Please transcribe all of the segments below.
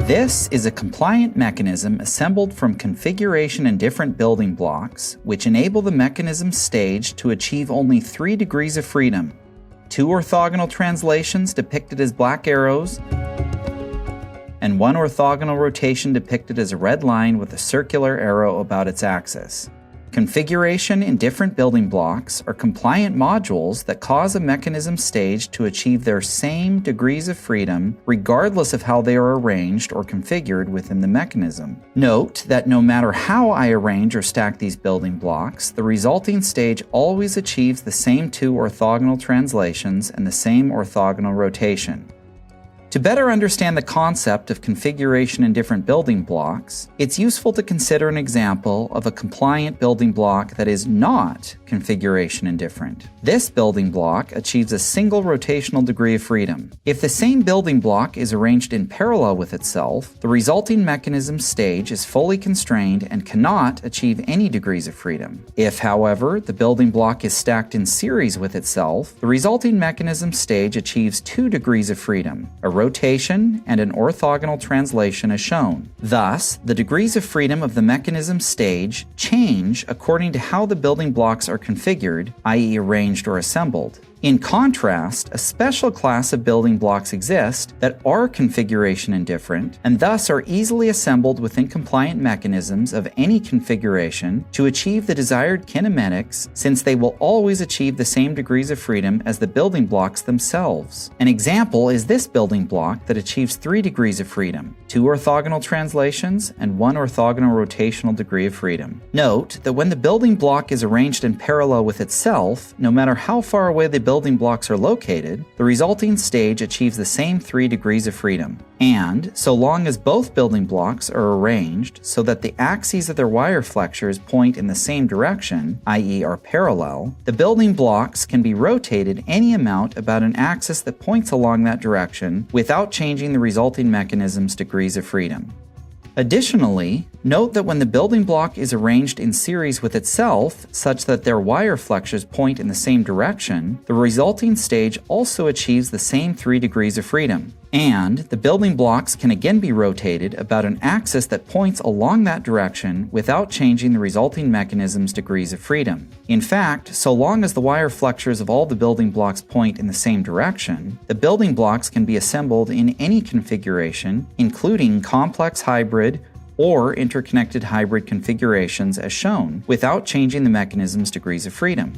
This is a compliant mechanism assembled from configuration-indifferent building blocks, which enable the mechanism stage to achieve only 3 degrees of freedom: 2 orthogonal translations depicted as black arrows, and 1 orthogonal rotation depicted as a red line with a circular arrow about its axis. Configuration-indifferent building blocks are compliant modules that cause a mechanism stage to achieve their same degrees of freedom regardless of how they are arranged or configured within the mechanism. Note that no matter how I arrange or stack these building blocks, the resulting stage always achieves the same 2 orthogonal translations and the same orthogonal rotation. To better understand the concept of configuration-indifferent building blocks, it's useful to consider an example of a compliant building block that is not configuration-indifferent. This building block achieves a single rotational degree of freedom. If the same building block is arranged in parallel with itself, the resulting mechanism stage is fully constrained and cannot achieve any degrees of freedom. If, however, the building block is stacked in series with itself, the resulting mechanism stage achieves 2 degrees of freedom, a rotation and an orthogonal translation as shown. Thus, the degrees of freedom of the mechanism stage change according to how the building blocks are configured, i.e. arranged or assembled. In contrast, a special class of building blocks exist that are configuration-indifferent and thus are easily assembled within compliant mechanisms of any configuration to achieve the desired kinematics, since they will always achieve the same degrees of freedom as the building blocks themselves. An example is this building block that achieves 3 degrees of freedom, 2 orthogonal translations, and 1 orthogonal rotational degree of freedom. Note that when the building block is arranged in parallel with itself, no matter how far away the building blocks are located, the resulting stage achieves the same 3 degrees of freedom. And, so long as both building blocks are arranged so that the axes of their wire flexures point in the same direction, i.e. are parallel, the building blocks can be rotated any amount about an axis that points along that direction without changing the resulting mechanism's degrees of freedom. Additionally, note that when the building block is arranged in series with itself, such that their wire flexures point in the same direction, the resulting stage also achieves the same 3 degrees of freedom. And the building blocks can again be rotated about an axis that points along that direction without changing the resulting mechanism's degrees of freedom. In fact, so long as the wire flexures of all the building blocks point in the same direction, the building blocks can be assembled in any configuration, including complex hybrid or interconnected hybrid configurations as shown, without changing the mechanism's degrees of freedom.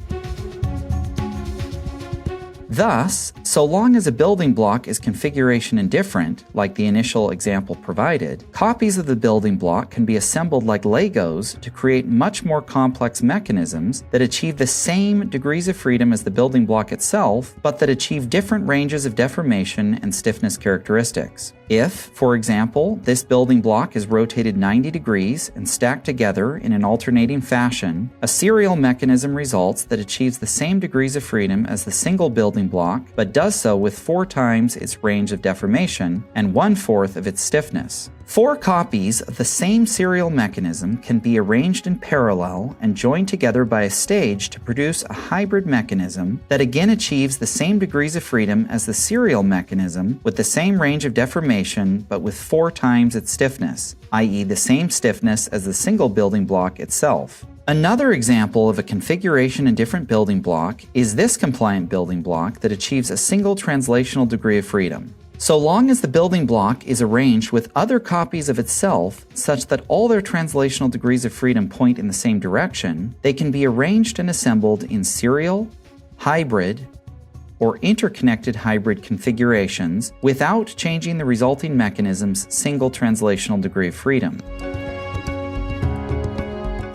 Thus, so long as a building block is configuration indifferent, like the initial example provided, copies of the building block can be assembled like Legos to create much more complex mechanisms that achieve the same degrees of freedom as the building block itself, but that achieve different ranges of deformation and stiffness characteristics. If, for example, this building block is rotated 90 degrees and stacked together in an alternating fashion, a serial mechanism results that achieves the same degrees of freedom as the single building block, but does so with 4 times its range of deformation and 1/4 of its stiffness. 4 copies of the same serial mechanism can be arranged in parallel and joined together by a stage to produce a hybrid mechanism that again achieves the same degrees of freedom as the serial mechanism with the same range of deformation but with 4 times its stiffness, i.e. the same stiffness as the single building block itself. Another example of a configuration-indifferent building block is this compliant building block that achieves a single translational degree of freedom. So long as the building block is arranged with other copies of itself such that all their translational degrees of freedom point in the same direction, they can be arranged and assembled in serial, hybrid, or interconnected hybrid configurations without changing the resulting mechanism's single translational degree of freedom.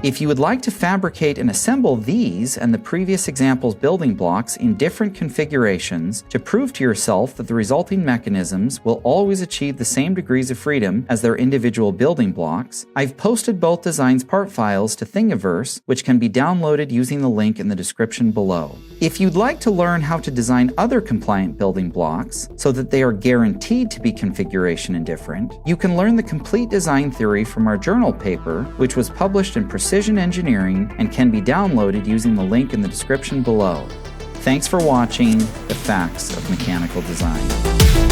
If you would like to fabricate and assemble these and the previous examples building blocks in different configurations to prove to yourself that the resulting mechanisms will always achieve the same degrees of freedom as their individual building blocks, I've posted both designs part files to Thingiverse, which can be downloaded using the link in the description below. If you'd like to learn how to design other compliant building blocks so that they are guaranteed to be configuration indifferent, you can learn the complete design theory from our journal paper, which was published in Precision Engineering and can be downloaded using the link in the description below. Thanks for watching The Facts of Mechanical Design.